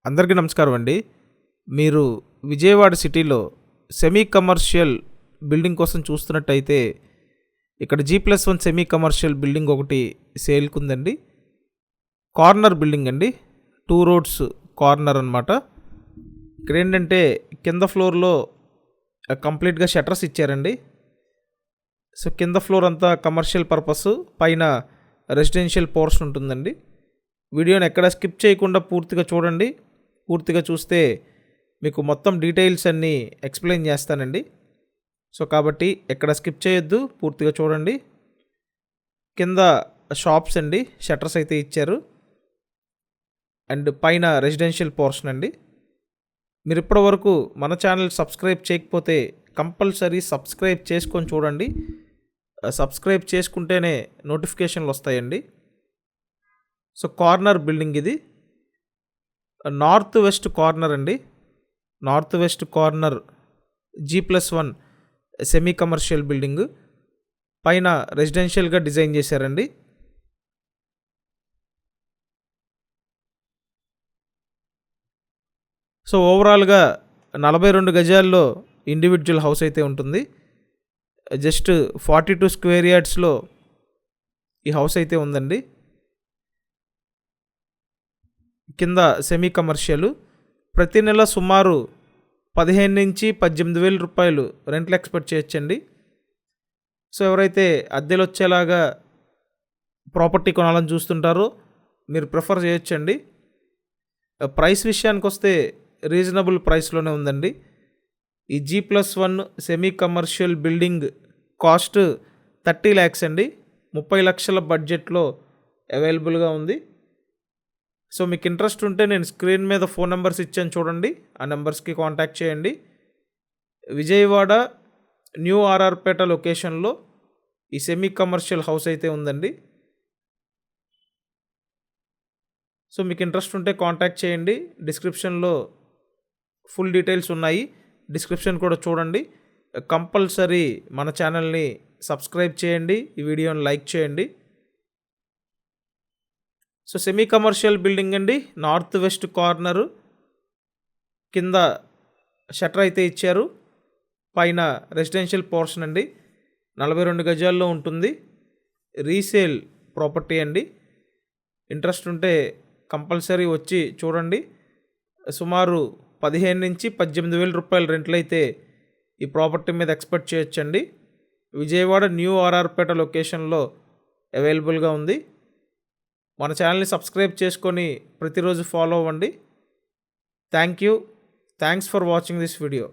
అందరికీ నమస్కారం అండి. మీరు విజయవాడ సిటీలో సెమీ కమర్షియల్ బిల్డింగ్ కోసం చూస్తున్నట్టయితే ఇక్కడ G+1 సెమీ కమర్షియల్ బిల్డింగ్ ఒకటి సేల్కుందండి. కార్నర్ బిల్డింగ్ అండి, 2 రోడ్స్ కార్నర్ అనమాట. ఇక్కడ ఏంటంటే కింద ఫ్లోర్లో కంప్లీట్గా షట్టర్స్ ఇచ్చారండి. సో కింద ఫ్లోర్ అంతా కమర్షియల్ పర్పస్, పైన రెసిడెన్షియల్ పోర్షన్ ఉంటుందండి. వీడియోని ఎక్కడ స్కిప్ చేయకుండా పూర్తిగా చూడండి. పూర్తిగా చూస్తే మీకు మొత్తం డీటెయిల్స్ అన్నీ ఎక్స్ప్లెయిన్ చేస్తానండి. సో కాబట్టి ఎక్కడ స్కిప్ చేయొద్దు, పూర్తిగా చూడండి. కింద షాప్స్ అండి, షట్టర్స్ అయితే ఇచ్చారు. అండ్ పైన రెసిడెన్షియల్ పోర్షన్ అండి. మీరు ఇప్పటి వరకు మన ఛానల్ సబ్స్క్రైబ్ చేయకపోతే కంపల్సరీ సబ్స్క్రైబ్ చేసుకొని చూడండి. సబ్స్క్రైబ్ చేసుకుంటేనే నోటిఫికేషన్లు వస్తాయండి. సో కార్నర్ బిల్డింగ్ ఇది, నార్త్ వెస్ట్ కార్నర్ అండి. North west corner G+1 semi commercial building, పైన రెసిడెన్షియల్గా డిజైన్ చేశారండి. సో ఓవరాల్గా 42 గజాల్లో ఇండివిజువల్ హౌస్ అయితే ఉంటుంది. జస్ట్ 42 స్క్వేర్ యార్డ్స్లో ఈ హౌస్ అయితే ఉందండి. కింద సెమీ కమర్షియల్, ప్రతి నెల సుమారు 15 నుంచి 18,000 రూపాయలు రెంట్లు ఎక్స్పెక్ట్ చేయొచ్చండి. సో ఎవరైతే అద్దెలు వచ్చేలాగా ప్రాపర్టీ కొనాలని చూస్తుంటారో మీరు ప్రిఫర్ చేయొచ్చండి. ప్రైస్ విషయానికి వస్తే రీజనబుల్ ప్రైస్లోనే ఉందండి. ఈ G+1 semi commercial building cost 30 lakhs అండి. 30 లక్షల బడ్జెట్లో అవైలబుల్గా ఉంది. సో మీకు ఇంట్రెస్ట్ ఉంటే నేను స్క్రీన్ మీద ఫోన్ నెంబర్స్ ఇచ్చాను చూడండి, ఆ నెంబర్స్కి కాంటాక్ట్ చేయండి. విజయవాడ న్యూ ఆర్ఆర్పేట లొకేషన్లో ఈ సెమీ కమర్షియల్ హౌస్ అయితే ఉందండి. సో మీకు ఇంట్రెస్ట్ ఉంటే కాంటాక్ట్ చేయండి. డిస్క్రిప్షన్లో ఫుల్ డీటెయిల్స్ ఉన్నాయి, డిస్క్రిప్షన్ కూడా చూడండి. కంపల్సరీ మన ఛానల్ని సబ్స్క్రైబ్ చేయండి, ఈ వీడియోని లైక్ చేయండి. సో సెమీ కమర్షియల్ బిల్డింగ్ అండి, నార్త్ వెస్ట్ కార్నరు, కింద షట్టర్ అయితే ఇచ్చారు, పైన రెసిడెన్షియల్ పోర్షన్ అండి. 42 గజాల్లో ఉంటుంది. రీసేల్ ప్రాపర్టీ అండి. ఇంట్రెస్ట్ ఉంటే కంపల్సరీ వచ్చి చూడండి. సుమారు 15 నుంచి 18,000 రూపాయల రెంట్లు అయితే ఈ ప్రాపర్టీ మీద ఎక్స్పెక్ట్ చేయొచ్చండి. విజయవాడ న్యూ ఆర్ఆర్పేట లొకేషన్లో అవైలబుల్గా ఉంది. మన ఛానల్ని సబ్స్క్రైబ్ చేసుకొని ప్రతిరోజు ఫాలో అవ్వండి. Thank you. Thanks for watching this video.